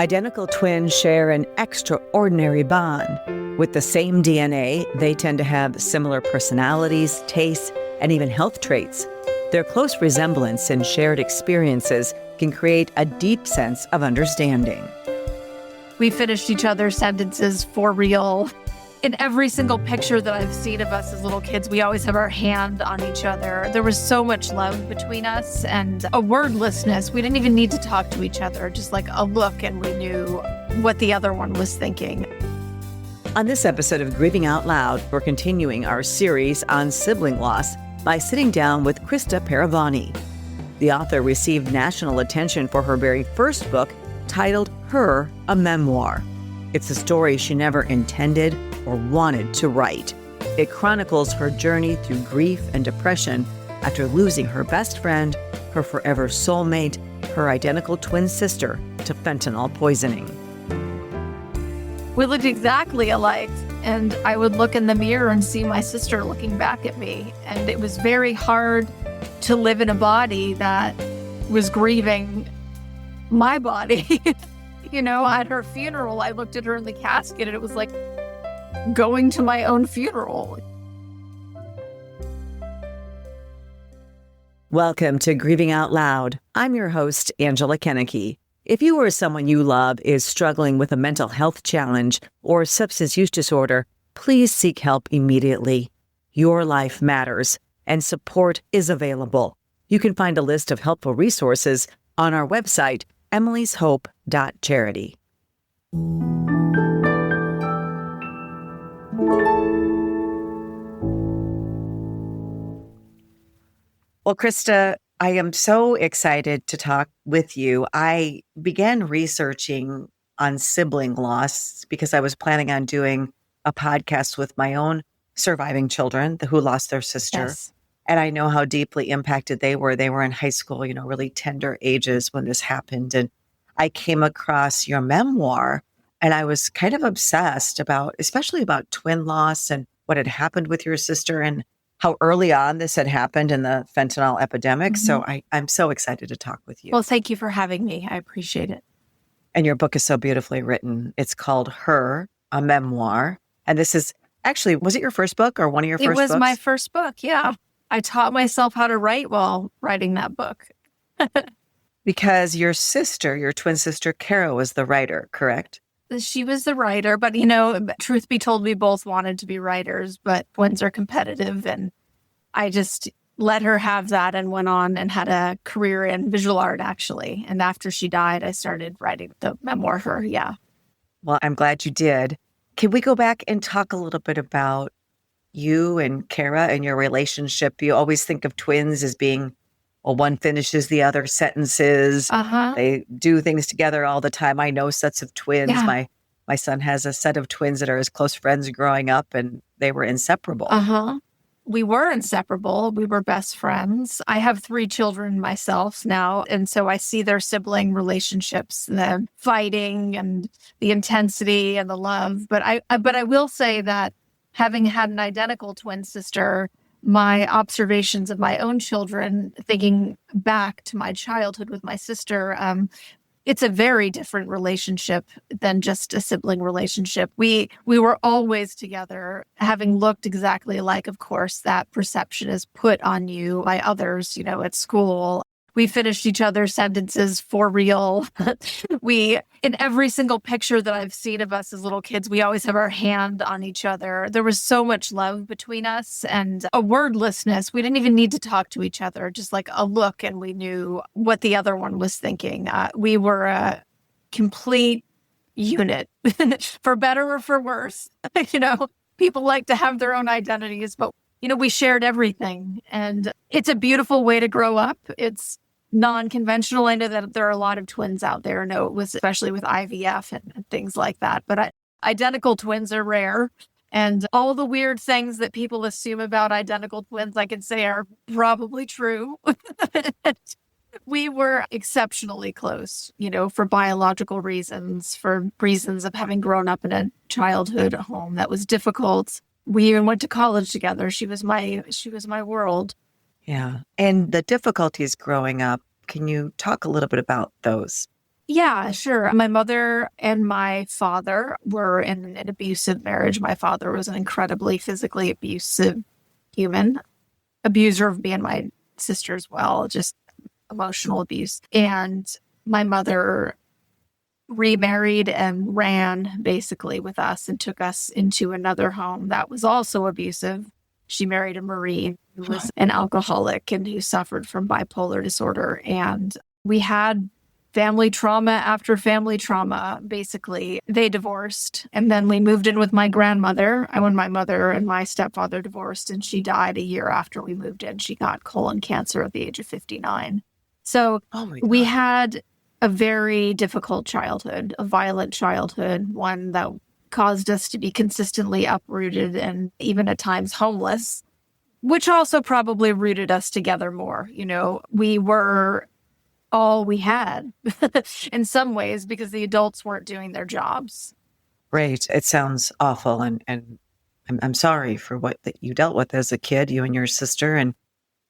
Identical twins share an extraordinary bond. With the same DNA, they tend to have similar personalities, tastes, and even health traits. Their close resemblance and shared experiences can create a deep sense of understanding. We finished each other's sentences for real. In every single picture that I've seen of us as little kids, we always have our hand on each other. There was so much love between us and a wordlessness. We didn't even need to talk to each other, just like a look, and we knew what the other one was thinking. On this episode of Grieving Out Loud, we're continuing our series on sibling loss by sitting down with Christa Parravani. The author received national attention for her very first book, titled Her, a Memoir. It's a story she never intended or wanted to write. It chronicles her journey through grief and depression after losing her best friend, her forever soulmate, her identical twin sister, to fentanyl poisoning. We looked exactly alike, and I would look in the mirror and see my sister looking back at me, and it was very hard to live in a body that was grieving my body. At her funeral, I looked at her in the casket, and it was like going to my own funeral. Welcome to Grieving Out Loud. I'm your host, Angela Kennecke. If you or someone you love is struggling with a mental health challenge or substance use disorder, please seek help immediately. Your life matters, and support is available. You can find a list of helpful resources on our website, emilyshope.charity. Well, Christa, I am so excited to talk with you. I began researching on sibling loss because I was planning on doing a podcast with my own surviving children who lost their sister. Yes. And I know how deeply impacted they were. They were in high school, really tender ages when this happened. And I came across your memoir, and I was kind of obsessed especially about twin loss and what had happened with your sister and how early on this had happened in the fentanyl epidemic. Mm-hmm. So I'm so excited to talk with you. Well, thank you for having me. I appreciate it. And your book is so beautifully written. It's called Her, a Memoir. And this is actually, was it your first book or one of your first books? It was my first book, yeah. I taught myself how to write while writing that book. Because your twin sister, Cara, was the writer, correct? She was the writer, but truth be told, we both wanted to be writers, but twins are competitive, and I just let her have that and went on and had a career in visual art, actually. And after she died, I started writing the memoir for her, yeah. Well, I'm glad you did. Can we go back and talk a little bit about you and Cara and your relationship? You always think of twins as being, well, one finishes the other sentences. Uh-huh. They do things together all the time. I know sets of twins. Yeah. My son has a set of twins that are his close friends growing up, and they were inseparable. Uh-huh. We were inseparable. We were best friends. I have 3 children myself now, and so I see their sibling relationships, the fighting and the intensity and the love. But I will say that having had an identical twin sister, my observations of my own children, thinking back to my childhood with my sister, it's a very different relationship than just a sibling relationship. We were always together, having looked exactly alike. Of course, that perception is put on you by others, at school. We finished each other's sentences for real. In every single picture that I've seen of us as little kids, we always have our hand on each other. There was so much love between us and a wordlessness. We didn't even need to talk to each other, just like a look, and we knew what the other one was thinking. We were a complete unit, for better or for worse. People like to have their own identities, but we shared everything, and it's a beautiful way to grow up. It's non-conventional. I know that there are a lot of twins out there. I know it was especially with IVF and things like that, but identical twins are rare. And all the weird things that people assume about identical twins, I can say, are probably true. We were exceptionally close, for biological reasons, for reasons of having grown up in a childhood home that was difficult. We even went to college together. She was my world. Yeah. And the difficulties growing up, can you talk a little bit about those? Yeah, sure. My mother and my father were in an abusive marriage. My father was an incredibly physically abusive human, abuser of me and my sister as well, just emotional abuse. And my mother remarried and ran basically with us and took us into another home that was also abusive. She married a Marine who was an alcoholic and who suffered from bipolar disorder. And we had family trauma after family trauma, basically. They divorced. And then we moved in with my grandmother. When my mother and my stepfather divorced, and she died a year after we moved in. She got colon cancer at the age of 59. So we had a very difficult childhood, a violent childhood, one that caused us to be consistently uprooted and even at times homeless, which also probably rooted us together more. You know, we were all we had in some ways because the adults weren't doing their jobs. Right. It sounds awful. And I'm sorry for what that you dealt with as a kid, you and your sister. And,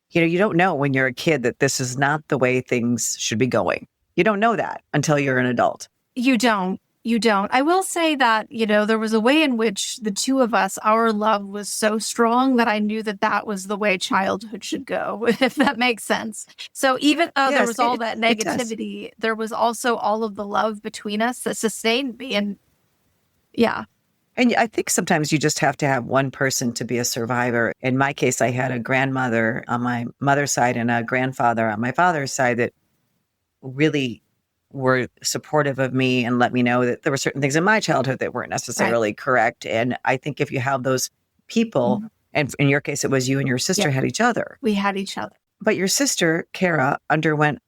you don't know when you're a kid that this is not the way things should be going. You don't know that until you're an adult. You don't. I will say that, there was a way in which the two of us, our love was so strong that I knew that that was the way childhood should go, if that makes sense. So even though there was all that negativity, there was also all of the love between us that sustained me. And yeah. And I think sometimes you just have to have one person to be a survivor. In my case, I had a grandmother on my mother's side and a grandfather on my father's side that really were supportive of me and let me know that there were certain things in my childhood that weren't necessarily correct. And I think if you have those people, and in your case, it was you and your sister had each other. We had each other. But your sister, Cara, underwent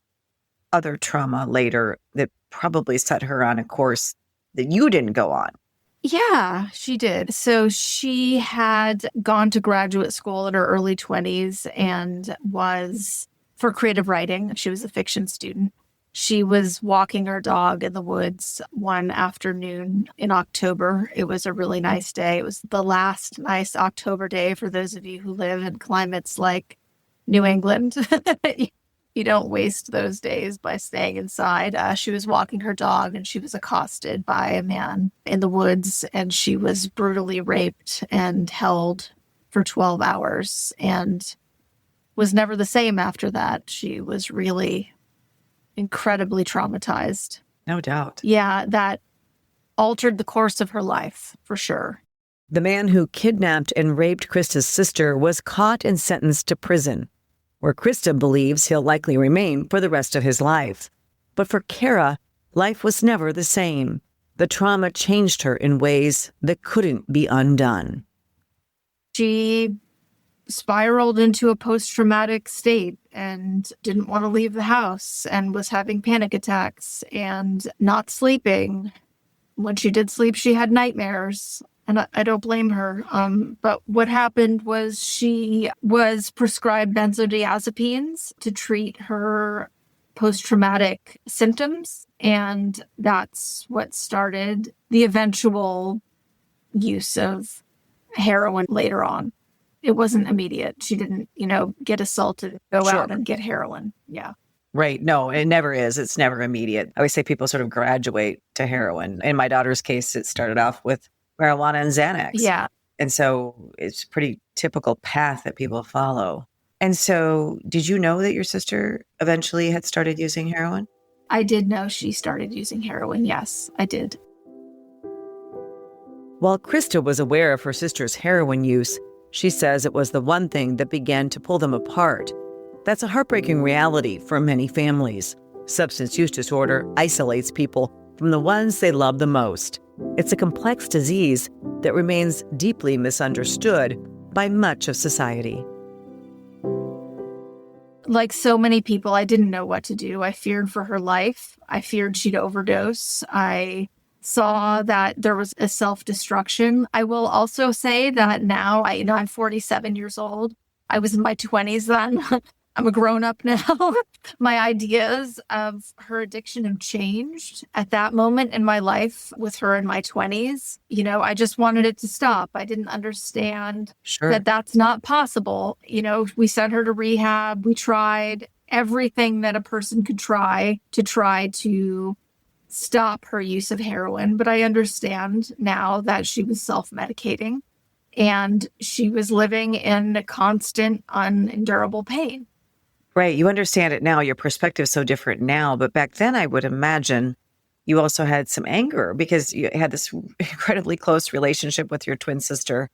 other trauma later that probably set her on a course that you didn't go on. Yeah, she did. So she had gone to graduate school in her early 20s and was for creative writing. She was a fiction student. She was walking her dog in the woods one afternoon in October. It was a really nice day. It was the last nice October day for those of you who live in climates like New England. You don't waste those days by staying inside. She was walking her dog and she was accosted by a man in the woods, and she was brutally raped and held for 12 hours and was never the same after that. She was really incredibly traumatized. No doubt. Yeah, that altered the course of her life, for sure. The man who kidnapped and raped Christa's sister was caught and sentenced to prison, where Christa believes he'll likely remain for the rest of his life. But for Cara, life was never the same. The trauma changed her in ways that couldn't be undone. She spiraled into a post-traumatic state and didn't want to leave the house and was having panic attacks and not sleeping. When she did sleep, she had nightmares. And I don't blame her. But what happened was she was prescribed benzodiazepines to treat her post-traumatic symptoms. And that's what started the eventual use of heroin later on. It wasn't immediate. She didn't, get assaulted, go out and get heroin. Yeah. Right. No, it never is. It's never immediate. I always say people sort of graduate to heroin. In my daughter's case, it started off with marijuana and Xanax. Yeah. And so it's a pretty typical path that people follow. And so did you know that your sister eventually had started using heroin? I did know she started using heroin. Yes, I did. While Christa was aware of her sister's heroin use, she says it was the one thing that began to pull them apart. That's a heartbreaking reality for many families. Substance use disorder isolates people from the ones they love the most. It's a complex disease that remains deeply misunderstood by much of society. Like so many people, I didn't know what to do. I feared for her life. I feared she'd overdose. I saw that there was a self-destruction. I will also say that now, I'm 47 years old. I was in my 20s then. I'm a grown-up now. My ideas of her addiction have changed at that moment in my life with her in my 20s. I just wanted it to stop. I didn't understand that that's not possible. We sent her to rehab. We tried everything that a person could try to stop her use of heroin, but I understand now that she was self-medicating and she was living in constant, unendurable pain. Right. You understand it now. Your perspective's so different now. But back then, I would imagine you also had some anger because you had this incredibly close relationship with your twin sister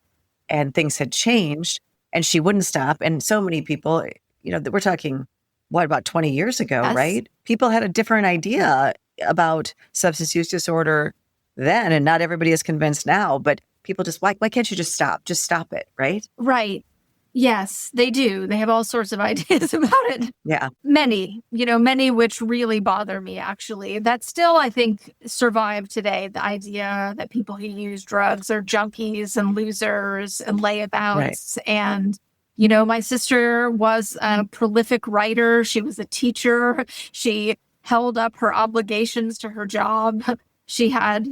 and things had changed and she wouldn't stop. And so many people, we're talking, about 20 years ago, Yes. right? People had a different idea about substance use disorder then. And not everybody is convinced now, but people just, why can't you just stop? Just stop it, right? Right. Yes, they do. They have all sorts of ideas about it. Yeah. Many which really bother me, actually. That still, I think, survive today. The idea that people who use drugs are junkies and losers and layabouts. Right. And, my sister was a prolific writer. She was a teacher. She held up her obligations to her job. She had,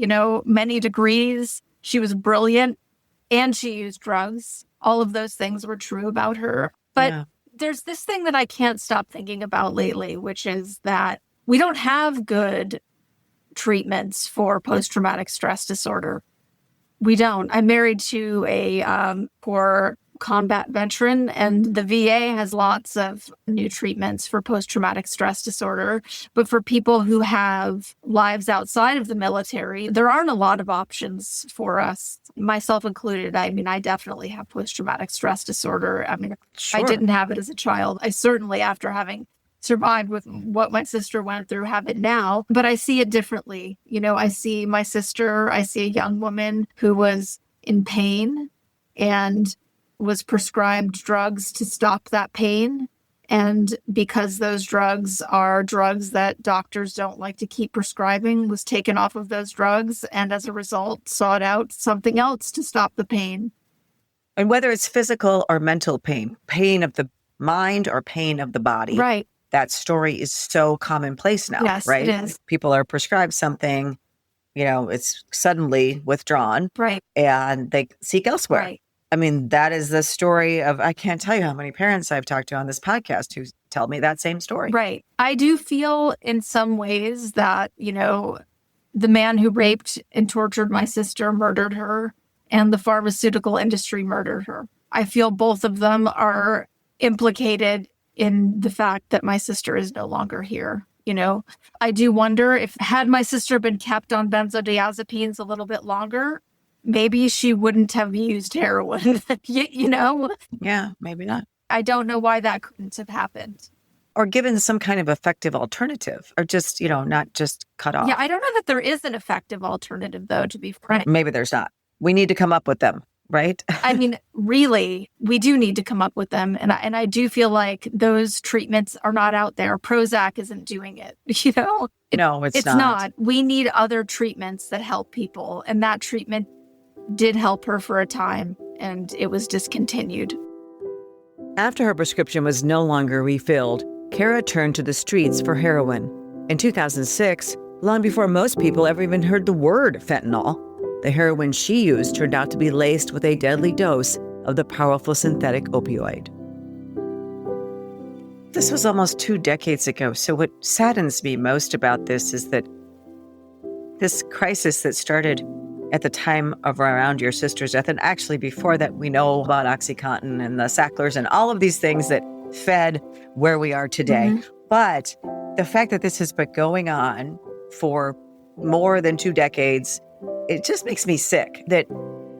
many degrees. She was brilliant and she used drugs. All of those things were true about her. But there's this thing that I can't stop thinking about lately, which is that we don't have good treatments for post-traumatic stress disorder. We don't. I'm married to a poor combat veteran, and the VA has lots of new treatments for post-traumatic stress disorder. But for people who have lives outside of the military, there aren't a lot of options for us, myself included. I mean, I definitely have post-traumatic stress disorder. I mean, sure. I didn't have it as a child. I certainly, after having survived with what my sister went through, have it now, but I see it differently. I see my sister, I see a young woman who was in pain and was prescribed drugs to stop that pain. And because those drugs are drugs that doctors don't like to keep prescribing, was taken off of those drugs and as a result sought out something else to stop the pain. And whether it's physical or mental pain of the mind or pain of the body. Right. That story is so commonplace now, yes, right? It is. People are prescribed something, it's suddenly withdrawn. Right. And they seek elsewhere. Right. I mean, that is the story of, I can't tell you how many parents I've talked to on this podcast who tell me that same story. Right. I do feel in some ways that, the man who raped and tortured my sister murdered her and the pharmaceutical industry murdered her. I feel both of them are implicated in the fact that my sister is no longer here. I do wonder if had my sister been kept on benzodiazepines a little bit longer, maybe she wouldn't have used heroin, Yeah, maybe not. I don't know why that couldn't have happened. Or given some kind of effective alternative, or just, not just cut off. Yeah, I don't know that there is an effective alternative, though, to be frank. Maybe there's not. We need to come up with them, right? I mean, really, we do need to come up with them. And I do feel like those treatments are not out there. Prozac isn't doing it, No, it's not. It's not. We need other treatments that help people. And that treatment did help her for a time, and it was discontinued. After her prescription was no longer refilled, Cara turned to the streets for heroin. In 2006, long before most people ever even heard the word fentanyl, the heroin she used turned out to be laced with a deadly dose of the powerful synthetic opioid. This was almost 2 decades ago, so what saddens me most about this is that this crisis that started at the time of around your sister's death, and actually before that, we know about OxyContin and the Sacklers and all of these things that fed where we are today. Mm-hmm. But the fact that this has been going on for more than 2 decades, it just makes me sick that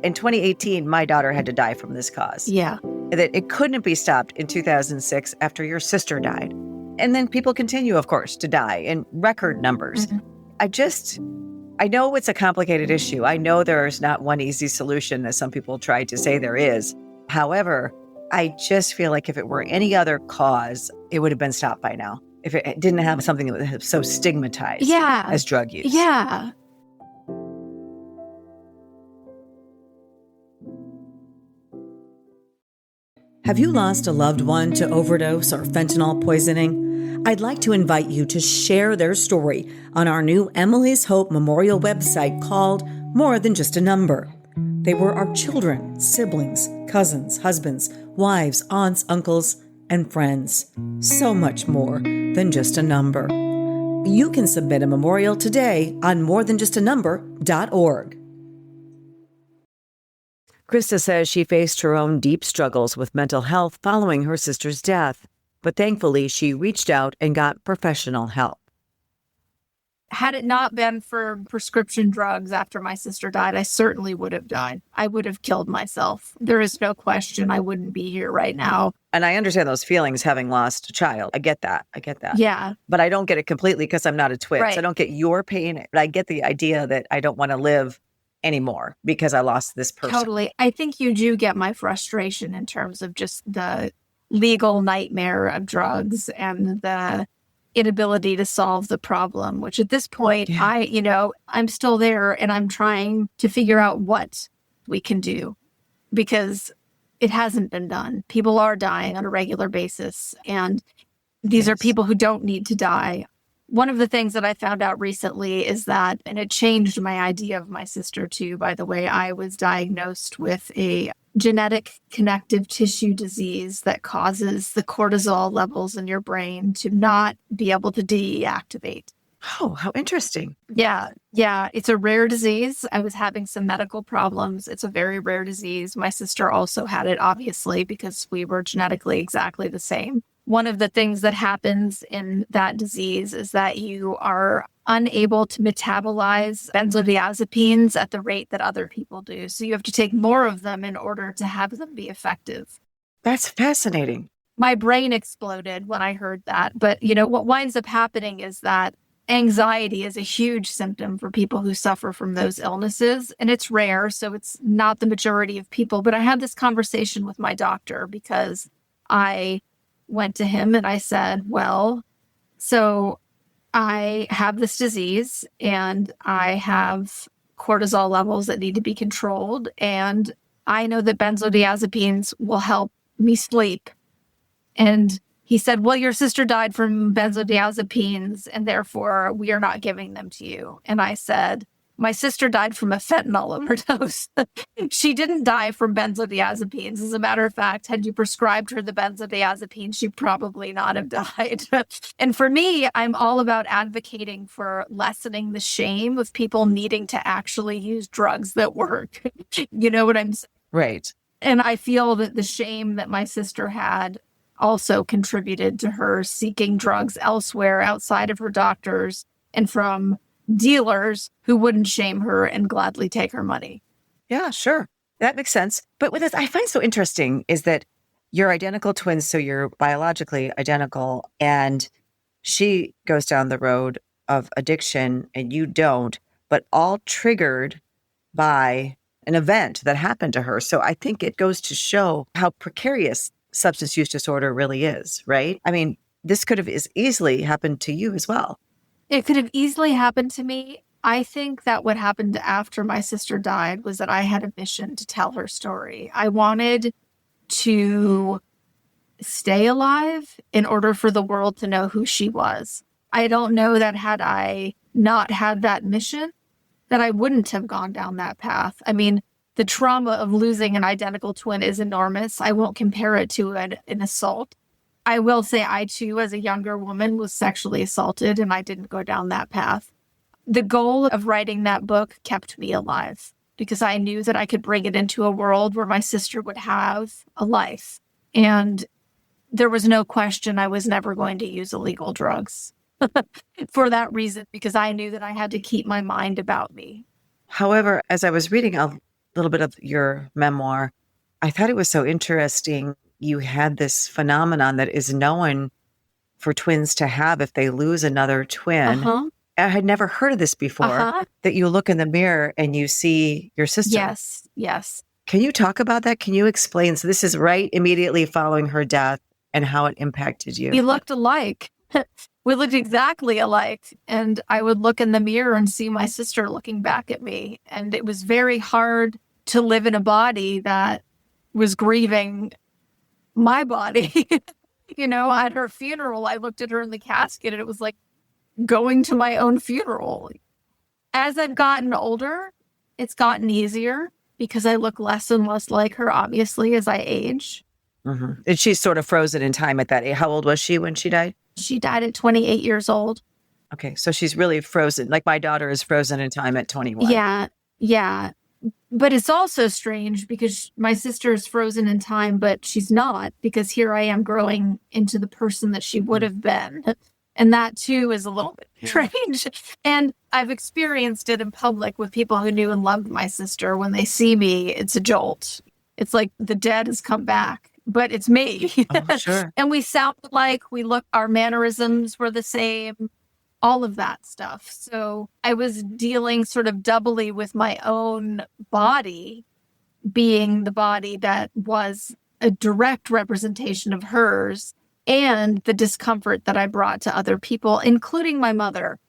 in 2018, my daughter had to die from this cause. Yeah. That it couldn't be stopped in 2006 after your sister died. And then people continue, of course, to die in record numbers. Mm-hmm. I know it's a complicated issue. I know there is not one easy solution, as some people try to say there is. However, I just feel like if it were any other cause, it would have been stopped by now. If it didn't have something that was so stigmatized as drug use. Yeah. Have you lost a loved one to overdose or fentanyl poisoning? I'd like to invite you to share their story on our new Emily's Hope Memorial website called More Than Just a Number. They were our children, siblings, cousins, husbands, wives, aunts, uncles, and friends. So much more than just a number. You can submit a memorial today on morethanjustanumber.org. Christa says she faced her own deep struggles with mental health following her sister's death, but thankfully she reached out and got professional help. Had it not been for prescription drugs after my sister died, I certainly would have died. I would have killed myself. There is no question I wouldn't be here right now. And I understand those feelings having lost a child. I get that. Yeah. But I don't get it completely because I'm not a twin. Right. So I don't get your pain. But I get the idea that I don't want to live anymore because I lost this person. Totally. I think you do get my frustration in terms of just the legal nightmare of drugs and the inability to solve the problem, which at this point, I'm still there and I'm trying to figure out what we can do because it hasn't been done. People are dying on a regular basis, and these are people who don't need to die. One of the things that I found out recently is that, and it changed my idea of my sister too, by the way, I was diagnosed with a genetic connective tissue disease that causes the cortisol levels in your brain to not be able to deactivate. Oh, how interesting. Yeah. It's a rare disease. I was having some medical problems. It's a very rare disease. My sister also had it, obviously, because we were genetically exactly the same. One of the things that happens in that disease is that you are unable to metabolize benzodiazepines at the rate that other people do. So you have to take more of them in order to have them be effective. That's fascinating. My brain exploded when I heard that. But, what winds up happening is that anxiety is a huge symptom for people who suffer from those illnesses. And it's rare, so it's not the majority of people. But I had this conversation with my doctor because I went to him and I said, well, so I have this disease and I have cortisol levels that need to be controlled. And I know that benzodiazepines will help me sleep. And he said, well, your sister died from benzodiazepines and therefore we are not giving them to you. And I said, my sister died from a fentanyl overdose. She didn't die from benzodiazepines. As a matter of fact, had you prescribed her the benzodiazepines, she'd probably not have died. And for me, I'm all about advocating for lessening the shame of people needing to actually use drugs that work. You know what I'm saying? Right. And I feel that the shame that my sister had also contributed to her seeking drugs elsewhere outside of her doctors and from dealers who wouldn't shame her and gladly take her money. Yeah, sure. That makes sense. But what I find so interesting is that you're identical twins, so you're biologically identical, and she goes down the road of addiction and you don't, but all triggered by an event that happened to her. So I think it goes to show how precarious substance use disorder really is, right? I mean, this could have as easily happened to you as well. It could have easily happened to me. I think that what happened after my sister died was that I had a mission to tell her story. I wanted to stay alive in order for the world to know who she was. I don't know that had I not had that mission, that I wouldn't have gone down that path. I mean, the trauma of losing an identical twin is enormous. I won't compare it to an assault. I will say I, too, as a younger woman, was sexually assaulted, and I didn't go down that path. The goal of writing that book kept me alive because I knew that I could bring it into a world where my sister would have a life. And there was no question I was never going to use illegal drugs for that reason, because I knew that I had to keep my mind about me. However, as I was reading a little bit of your memoir, I thought it was so interesting. You had this phenomenon that is known for twins to have if they lose another twin. Uh-huh. I had never heard of this before, that you look in the mirror and you see your sister. Yes. Can you talk about that? Can you explain? So this is right immediately following her death and how it impacted you. We looked alike. We looked exactly alike. And I would look in the mirror and see my sister looking back at me. And it was very hard to live in a body that was grieving my body. At her funeral, I looked at her in the casket and it was like going to my own funeral. As I've gotten older, it's gotten easier because I look less and less like her, obviously, as I age. Mm-hmm. And she's sort of frozen in time at that age. How old was she when she died? She died at 28 years old. Okay. So she's really frozen. Like my daughter is frozen in time at 21. Yeah. Yeah. But it's also strange because my sister is frozen in time, but she's not, because here I am growing into the person that she would have been. And that too is a little bit strange. And I've experienced it in public with people who knew and loved my sister. When they see me, it's a jolt. It's like the dead has come back, but it's me. Oh, sure. And we sound like our mannerisms were the same, all of that stuff. So I was dealing sort of doubly with my own body being the body that was a direct representation of hers, and the discomfort that I brought to other people, including my mother,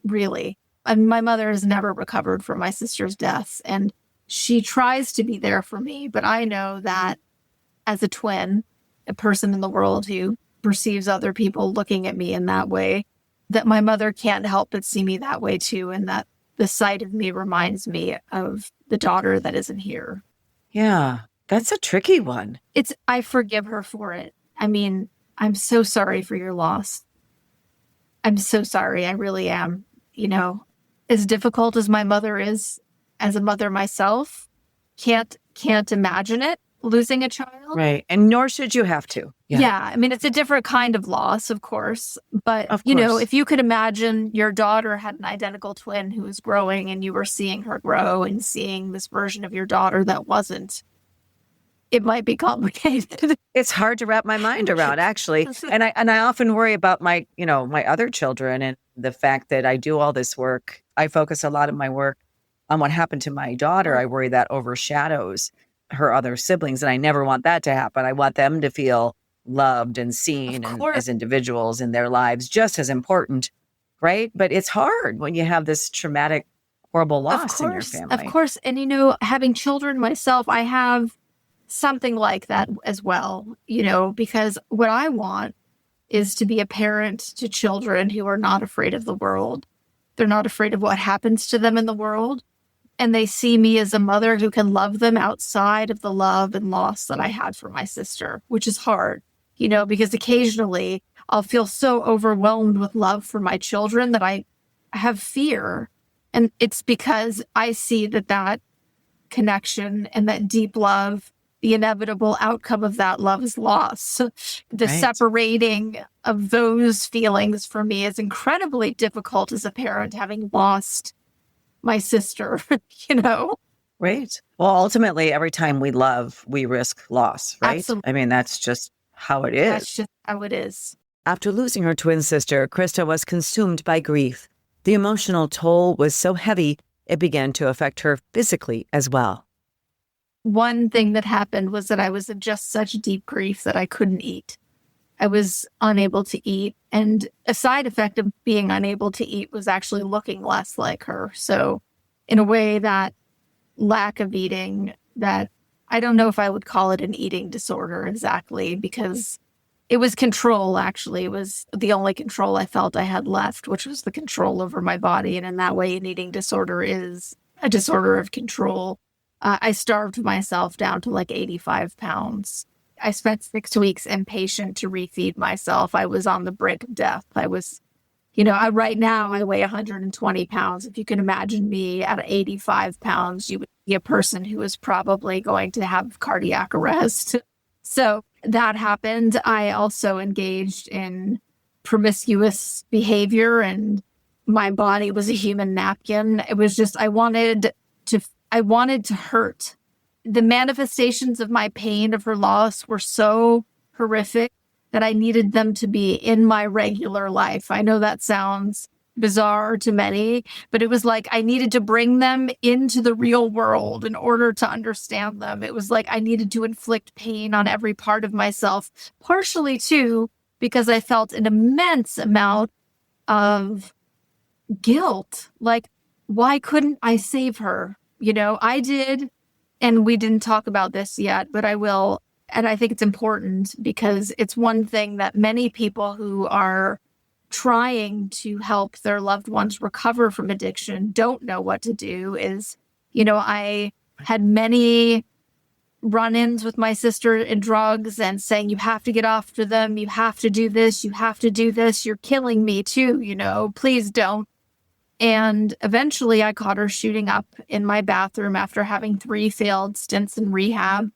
really. And my mother has never recovered from my sister's death, and she tries to be there for me. But I know that as a twin, a person in the world who perceives other people looking at me in that way, that my mother can't help but see me that way too. And that the sight of me reminds me of the daughter that isn't here. Yeah, that's a tricky one. I forgive her for it. I mean, I'm so sorry for your loss. I'm so sorry. I really am. As difficult as my mother is, as a mother myself, can't imagine it, losing a child. Right. And nor should you have to. Yeah. I mean, it's a different kind of loss, of course. But, Of course. if you could imagine your daughter had an identical twin who was growing, and you were seeing her grow and seeing this version of your daughter that wasn't, it might be complicated. It's hard to wrap my mind around, actually. And I often worry about my other children, and the fact that I do all this work. I focus a lot of my work on what happened to my daughter. I worry that overshadows her other siblings, and I never want that to happen. I want them to feel loved and seen and as individuals in their lives, just as important, right? But it's hard when you have this traumatic, horrible loss in your family. Of course. And, having children myself, I have something like that as well, because what I want is to be a parent to children who are not afraid of the world. They're not afraid of what happens to them in the world. And they see me as a mother who can love them outside of the love and loss that I had for my sister, which is hard, because occasionally I'll feel so overwhelmed with love for my children that I have fear. And it's because I see that connection and that deep love, the inevitable outcome of that love is loss. The separating of those feelings for me is incredibly difficult as a parent, having lost my sister, Right. Well, ultimately, every time we love, we risk loss, right? Absolutely. I mean, that's just how it is. That's just how it is. After losing her twin sister, Christa was consumed by grief. The emotional toll was so heavy, it began to affect her physically as well. One thing that happened was that I was in just such deep grief that I couldn't eat. I was unable to eat. And a side effect of being unable to eat was actually looking less like her. So in a way, that lack of eating, that I don't know if I would call it an eating disorder exactly, because it was control, actually. It was the only control I felt I had left, which was the control over my body. And in that way, an eating disorder is a disorder of control. I starved myself down to like 85 pounds. I spent 6 weeks impatient to refeed myself. I was on the brink of death. I was, right now I weigh 120 pounds. If you can imagine me at 85 pounds, you would be a person who is probably going to have cardiac arrest. So that happened. I also engaged in promiscuous behavior, and my body was a human napkin. It was just, I wanted to hurt. The manifestations of my pain of her loss were so horrific that I needed them to be in my regular life. I know that sounds bizarre to many, but it was like I needed to bring them into the real world in order to understand them. It was like I needed to inflict pain on every part of myself, partially too, because I felt an immense amount of guilt. Like, why couldn't I save her? I did. And we didn't talk about this yet, but I will. And I think it's important because it's one thing that many people who are trying to help their loved ones recover from addiction don't know what to do is, I had many run-ins with my sister in drugs and saying, you have to get after them. You have to do this. You have to do this. You're killing me too, please don't. And eventually I caught her shooting up in my bathroom after having 3 failed stints in rehab.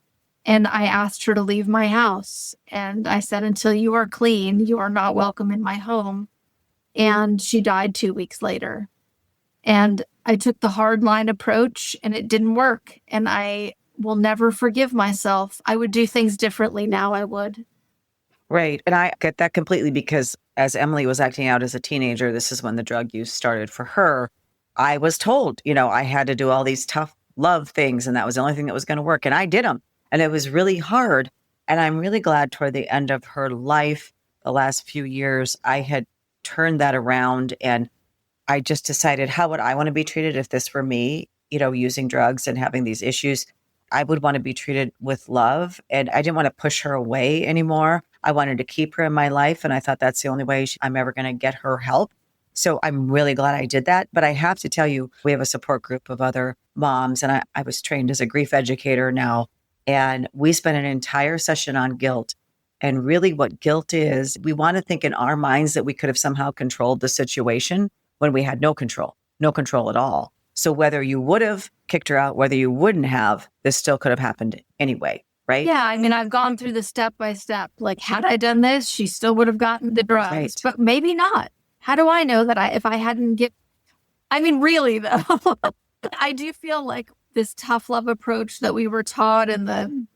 And I asked her to leave my house. And I said, until you are clean, you are not welcome in my home. And she died 2 weeks later. And I took the hardline approach and it didn't work. And I will never forgive myself. I would do things differently now. I would. Right. And I get that completely because as Emily was acting out as a teenager, this is when the drug use started for her. I was told, I had to do all these tough love things and that was the only thing that was going to work. And I did them. And it was really hard. And I'm really glad toward the end of her life, the last few years, I had turned that around and I just decided, how would I want to be treated if this were me, using drugs and having these issues? I would want to be treated with love. And I didn't want to push her away anymore. I wanted to keep her in my life. And I thought that's the only way I'm ever going to get her help. So I'm really glad I did that. But I have to tell you, we have a support group of other moms. And I was trained as a grief educator now. And we spent an entire session on guilt. And really what guilt is, we want to think in our minds that we could have somehow controlled the situation when we had no control at all. So whether you would have kicked her out, whether you wouldn't have, this still could have happened anyway, right? Yeah, I've gone through the step by step. Like, had I done this, she still would have gotten the drugs, right. But maybe not. How do I know that if I hadn't really though, I do feel like this tough love approach that we were taught in the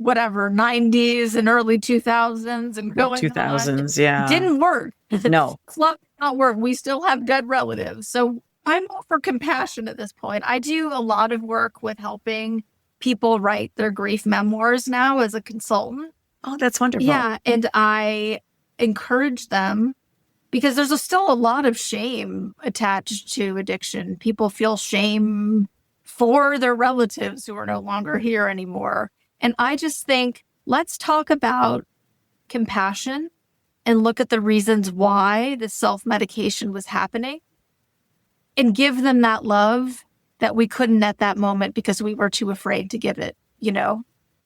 90s and early 2000s and going 2000s, yeah. Didn't work. No. Love did not work. We still have dead relatives. So I'm all for compassion at this point. I do a lot of work with helping people write their grief memoirs now as a consultant. Oh, that's wonderful. Yeah. And I encourage them because there's still a lot of shame attached to addiction. People feel shame for their relatives who are no longer here anymore. And I just think, let's talk about compassion and look at the reasons why the self-medication was happening and give them that love that we couldn't at that moment because we were too afraid to give it,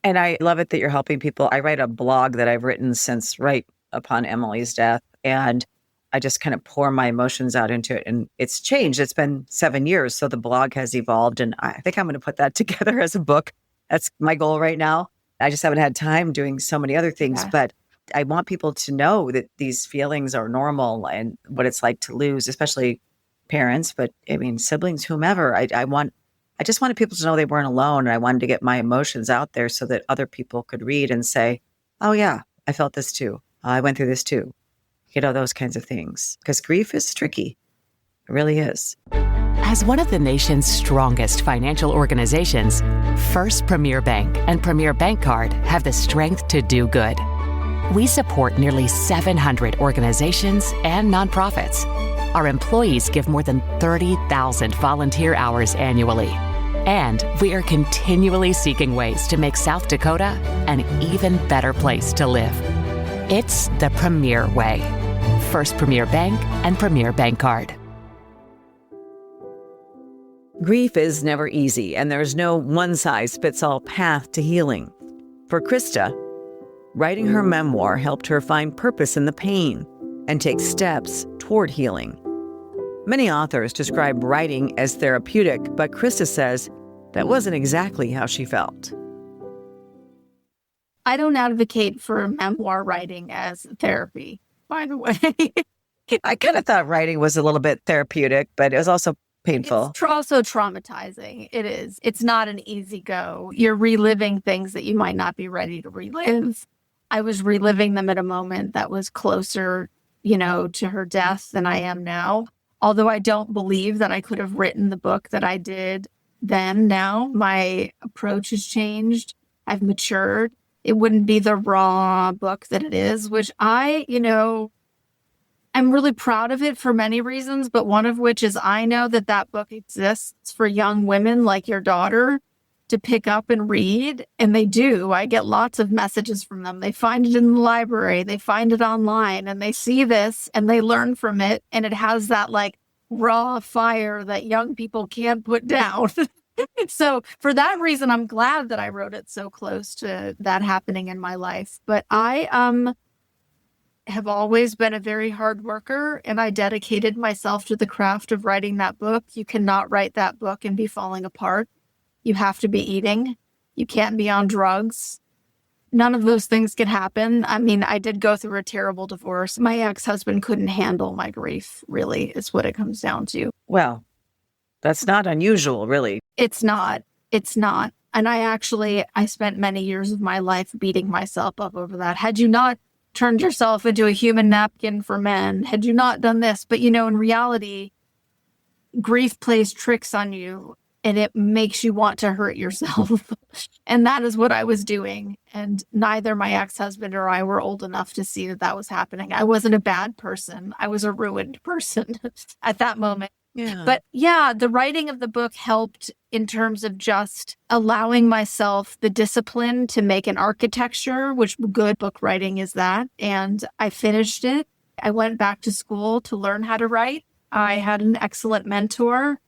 And I love it that you're helping people. I write a blog that I've written since right upon Emily's death. And I just kind of pour my emotions out into it. And it's changed. It's been 7 years. So the blog has evolved. And I think I'm going to put that together as a book. That's my goal right now. I just haven't had time doing so many other things. Yeah. But I want people to know that these feelings are normal and what it's like to lose, especially parents, but siblings, whomever. I just wanted people to know they weren't alone. And I wanted to get my emotions out there so that other people could read and say, oh yeah, I felt this too. I went through this too. Those kinds of things. Because grief is tricky. It really is. As one of the nation's strongest financial organizations, First Premier Bank and Premier Bank Card have the strength to do good. We support nearly 700 organizations and nonprofits. Our employees give more than 30,000 volunteer hours annually. And we are continually seeking ways to make South Dakota an even better place to live. It's the Premier way. First Premier Bank and Premier Bank Card. Grief is never easy, and there's no one-size-fits-all path to healing. For Christa, writing her memoir helped her find purpose in the pain and take steps toward healing. Many authors describe writing as therapeutic, but Christa says that wasn't exactly how she felt. I don't advocate for memoir writing as therapy, by the way. I kind of thought writing was a little bit therapeutic, but it was also painful. It's also traumatizing. It is. It's not an easy go. You're reliving things that you might not be ready to relive. I was reliving them at a moment that was closer, to her death than I am now. Although I don't believe that I could have written the book that I did then. Now my approach has changed. I've matured. It wouldn't be the raw book that it is, which I'm really proud of it for many reasons, but one of which is I know that book exists for young women like your daughter to pick up and read, and they do. I get lots of messages from them. They find it in the library, they find it online, and they see this and they learn from it, and it has that raw fire that young people can't put down. So for that reason, I'm glad that I wrote it so close to that happening in my life. But I have always been a very hard worker, and I dedicated myself to the craft of writing that book. You cannot write that book and be falling apart. You have to be eating. You can't be on drugs. None of those things can happen. I mean, I did go through a terrible divorce. My ex-husband couldn't handle my grief, really, is what it comes down to. Well, that's not unusual, really. It's not. It's not. And I spent many years of my life beating myself up over that. Had you not turned yourself into a human napkin for men, had you not done this, but in reality, grief plays tricks on you and it makes you want to hurt yourself. And that is what I was doing. And neither my ex-husband or I were old enough to see that was happening. I wasn't a bad person. I was a ruined person at that moment. Yeah. But yeah, the writing of the book helped in terms of just allowing myself the discipline to make an architecture, which good book writing is that. And I finished it. I went back to school to learn how to write. I had an excellent mentor.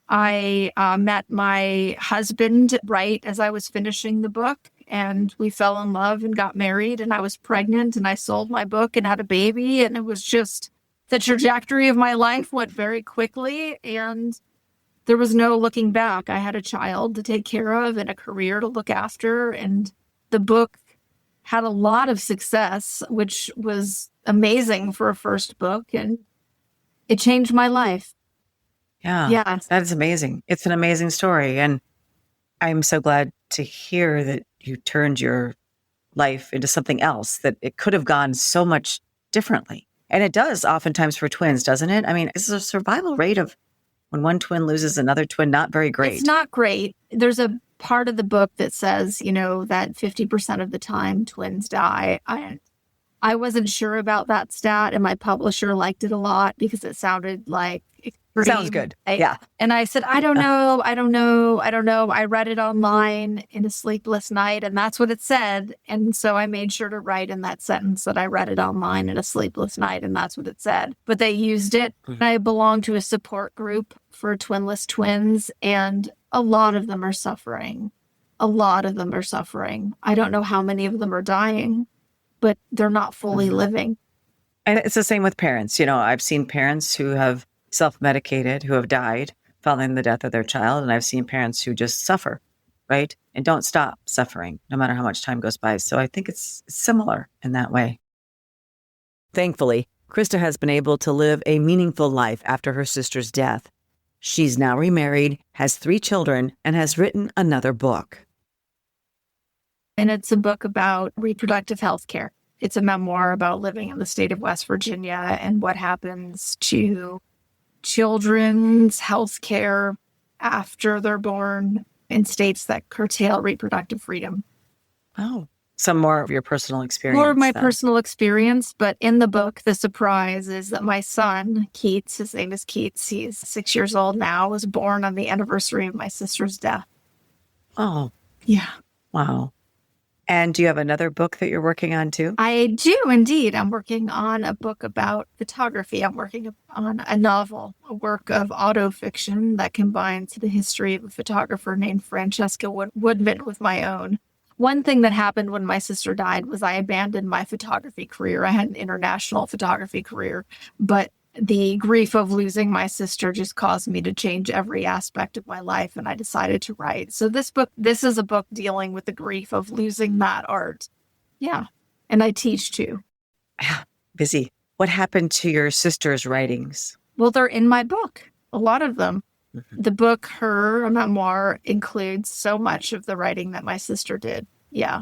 I met my husband right as I was finishing the book, and we fell in love and got married, and I was pregnant, and I sold my book and had a baby, and it was just the trajectory of my life went very quickly, and there was no looking back. I had a child to take care of and a career to look after, and the book had a lot of success, which was amazing for a first book, and it changed my life. Yeah. That is amazing. It's an amazing story. And I'm so glad to hear that you turned your life into something else, that it could have gone so much differently. And it does oftentimes for twins, doesn't it? I mean, is the survival rate of when one twin loses another twin not very great? It's not great. There's a part of the book that says, that 50% of the time twins die. I wasn't sure about that stat, and my publisher liked it a lot because it sounded like extreme. Sounds good. Yeah. And I said, I don't know. I read it online in a sleepless night, and that's what it said. And so I made sure to write in that sentence that I read it online in a sleepless night, and that's what it said. But they used it. Mm-hmm. I belong to a support group for twinless twins, and a lot of them are suffering. I don't know how many of them are dying, but they're not fully living. And it's the same with parents. I've seen parents who have self-medicated, who have died following the death of their child. And I've seen parents who just suffer, right? And don't stop suffering, no matter how much time goes by. So I think it's similar in that way. Thankfully, Christa has been able to live a meaningful life after her sister's death. She's now remarried, has 3 children, and has written another book. And it's a book about reproductive health care. It's a memoir about living in the state of West Virginia and what happens to children's health care after they're born in states that curtail reproductive freedom. Oh, some more of your personal experience. More of my personal experience, but in the book, the surprise is that my son, Keats, his name is Keats, he's 6 years old now, was born on the anniversary of my sister's death. Oh. Yeah. Wow. And do you have another book that you're working on too? I do indeed. I'm working on a book about photography. I'm working on a novel, a work of autofiction that combines the history of a photographer named Francesca Woodman with my own. One thing that happened when my sister died was I abandoned my photography career. I had an international photography career, but the grief of losing my sister just caused me to change every aspect of my life, and I decided to write. So this is a book dealing with the grief of losing that art. Yeah. And I teach too. Busy. What happened to your sister's writings? Well, they're in my book, a lot of them. Mm-hmm. The book, her memoir, includes so much of the writing that my sister did. Yeah.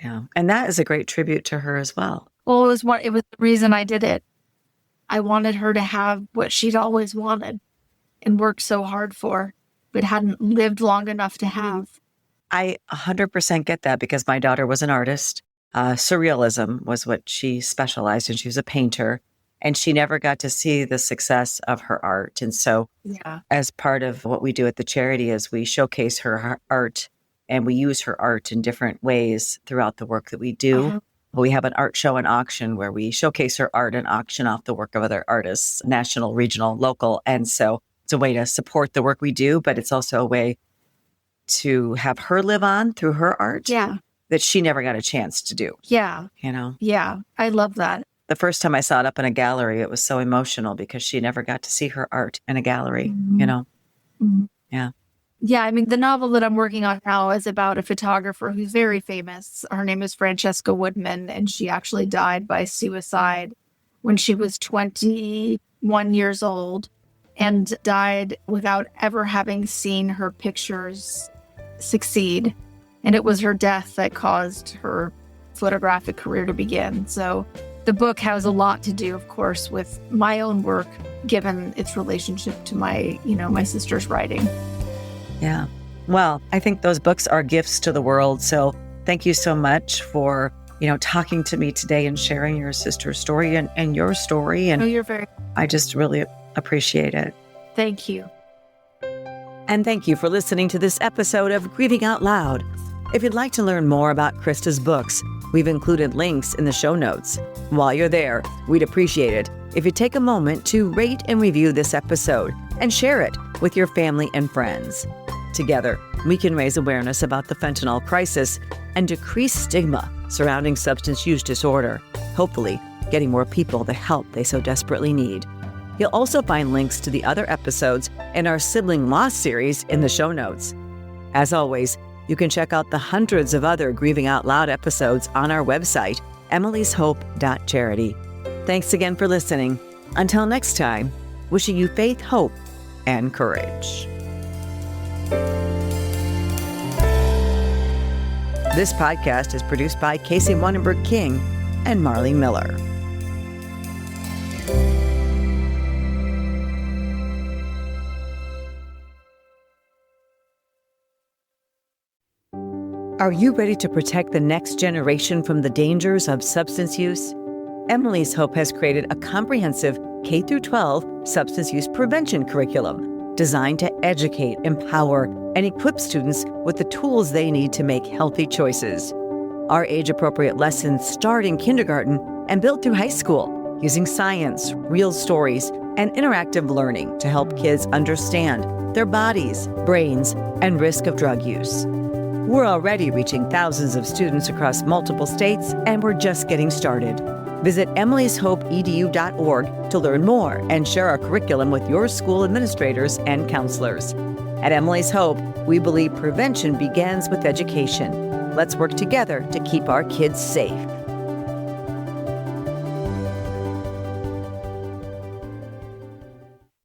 Yeah. And that is a great tribute to her as well. Well, it was the reason I did it. I wanted her to have what she'd always wanted and worked so hard for, but hadn't lived long enough to have. I 100% get that because my daughter was an artist. Surrealism was what she specialized in. She was a painter, and she never got to see the success of her art. And so as part of what we do at the charity is we showcase her art, and we use her art in different ways throughout the work that we do. Uh-huh. We have an art show and auction where we showcase her art and auction off the work of other artists, national, regional, local. And so it's a way to support the work we do, but it's also a way to have her live on through her art that she never got a chance to do. Yeah. Yeah. I love that. The first time I saw it up in a gallery, it was so emotional because she never got to see her art in a gallery, Mm-hmm. Yeah. Yeah. I mean, the novel that I'm working on now is about a photographer who's very famous. Her name is Francesca Woodman, and she actually died by suicide when she was 21 years old and died without ever having seen her pictures succeed. And it was her death that caused her photographic career to begin. So the book has a lot to do, of course, with my own work, given its relationship to my sister's writing. Yeah. Well, I think those books are gifts to the world. So thank you so much for, talking to me today and sharing your sister's story and your story. And you're very... I just really appreciate it. Thank you. And thank you for listening to this episode of Grieving Out Loud. If you'd like to learn more about Christa's books, we've included links in the show notes. While you're there, we'd appreciate it if you take a moment to rate and review this episode and share it with your family and friends. Together, we can raise awareness about the fentanyl crisis and decrease stigma surrounding substance use disorder, hopefully getting more people the help they so desperately need. You'll also find links to the other episodes in our Sibling Loss series in the show notes. As always, you can check out the hundreds of other Grieving Out Loud episodes on our website, emily'shope.charity. Thanks again for listening. Until next time, wishing you faith, hope, and courage. This podcast is produced by Casey Wanenberg King and Marlene Miller. Are you ready to protect the next generation from the dangers of substance use? Emily's Hope has created a comprehensive K-12 substance use prevention curriculum designed to educate, empower, and equip students with the tools they need to make healthy choices. Our age-appropriate lessons start in kindergarten and build through high school, using science, real stories, and interactive learning to help kids understand their bodies, brains, and risk of drug use. We're already reaching thousands of students across multiple states, and we're just getting started. Visit emilyshopeedu.org to learn more and share our curriculum with your school administrators and counselors. At Emily's Hope, we believe prevention begins with education. Let's work together to keep our kids safe.